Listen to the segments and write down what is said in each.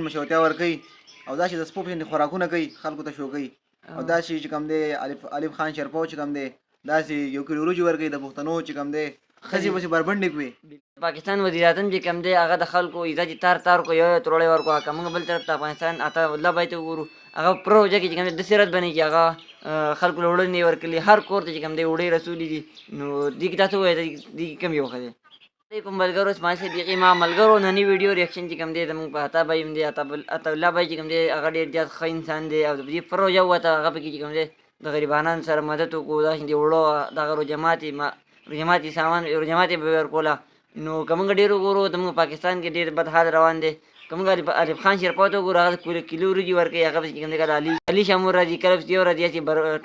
رستورانټ مشروطیه ورکوي او داسې د سپو پسې خوراکونه کوي خلکو ته شو کوي او داسې چې کوم دی الف خان شرپو چې کوم دی داسې یو کیلو وریجې ورکوي د پښتنو چې کوم دی ښځې پسې بربنډې کوي. پاکستان وزیر اعظم چې کوم دی هغه د خلکو عزت تار کو یو تروړی ورکو که موږ بل طرف ته افغانستان عطاالله بای ته وګورو هغه پروژه کې چې کوم دی د سیرت بنې کې هغه خلکو له وړاندې ورکړي هر کور ته چې کوم دی وړۍ رسولي دي نو دې کې تاسو ووایئ دې کې کوم یو ښه دی. علیکم ملګرو اسماعیل صاحب بیخي ما ملګرو ننني ویډیو ریاکشن چې کوم دی زموږ په عطا بای دی عطاالله بای چې کوم دی هغه ډېر زیات ښه انسان دی او دې پروژه وته هغه پکې چې کوم دی د غریبانو سره مدد وکړو داسې د وړو دغه رجماتي سامان رجماتي به ورکوله نو که موږ ډېر وګورو زموږ پاکستان کې ډېر بد حال روان دی که موږ الف خان شرپو ته وګورو هغه کیلو وریجې ورکوي هغه پسې چې کوم دی کله علي شامور راځي کله پسې یو راځي چې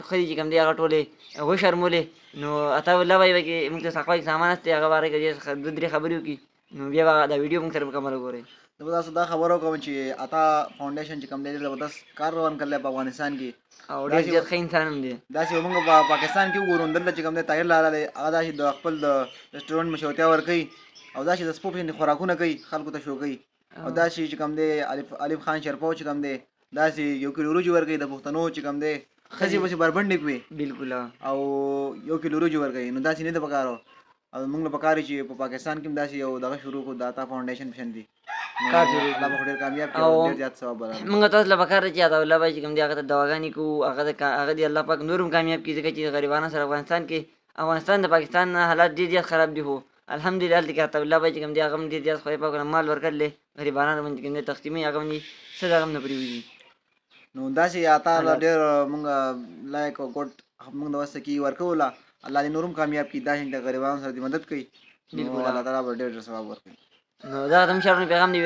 ښځې چې کوم دی هغه ټولې وشرمولې نو عطاالله بای پکې موږ ته صفایي سامان است هغه باره کې دوه درې خبرې وکړي نو بیا به دا ویډیو موږ سره مکمل وګورئ. زه به تاسو دا خبره کوم چې عطا فاونډیشن چې کوم دی ډېر زبردست کار روان کړی په افغانستان کې او ډېر زیات ښه انسان هم دی. داسې موږ په پاکستان کې وګورو دلته چې کوم دی طاهر لالا دی هغه داسې د خپل د رسټورانټ مشروطیه ورکوي او داسې د سپو پسې خوراکونه کوي خلکو ته شو کوي او داسې چې کوم دی الف خان شرپو چې کوم دی داسې یو کیلو وریجې ورکوي د پښتنو چې کوم دی ښځې پسې بربنډې کوي بالکل او یو کیلو وریجې ورکوي نو داسې نه ده پکار او موږ له پکار چې په پاکستان کې هم داسې یو دغه شروع کړو د عطا فاونډیشن پشن دي کار شروع الله به ډېر کامیاب کړي او ډېر زیات ثواب ولري. موږ تاسو له پکار چې عطاالله بای چې کوم دی هغه ته دواګانې کوو هغه دی الله پاک نور هم کامیاب کړي ځکه چې غریبانو سره افغانستان د پاکستان حالات ډېر زیات خراب دي خو الحمدلله هلته کې عطاالله بای چې کوم دی هغه هم ډېر زیات خدای پاک مال ورکړلی غریبانو باندې چې کوم دی تقسیموي هغه باندې څه دغه هم نه پرېوځي نو داسې عطا ډېر موږ لایق او ګوډ موږ د وسه کې ورکوله الله دې نور هم کامیاب کړي داسې د غریبانو سره دې مدد کوي نو الله تعالی به ډېر ثواب ورکوي. نو دا هم شرمې پیغام دی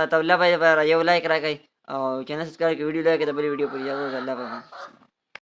عطاالله بای لپاره یو لایک راکړئ او چینل سبسکرایب کړئ ویډیو لایک کړئ د بلې ویډیو پورې اجازه ده الله پاک.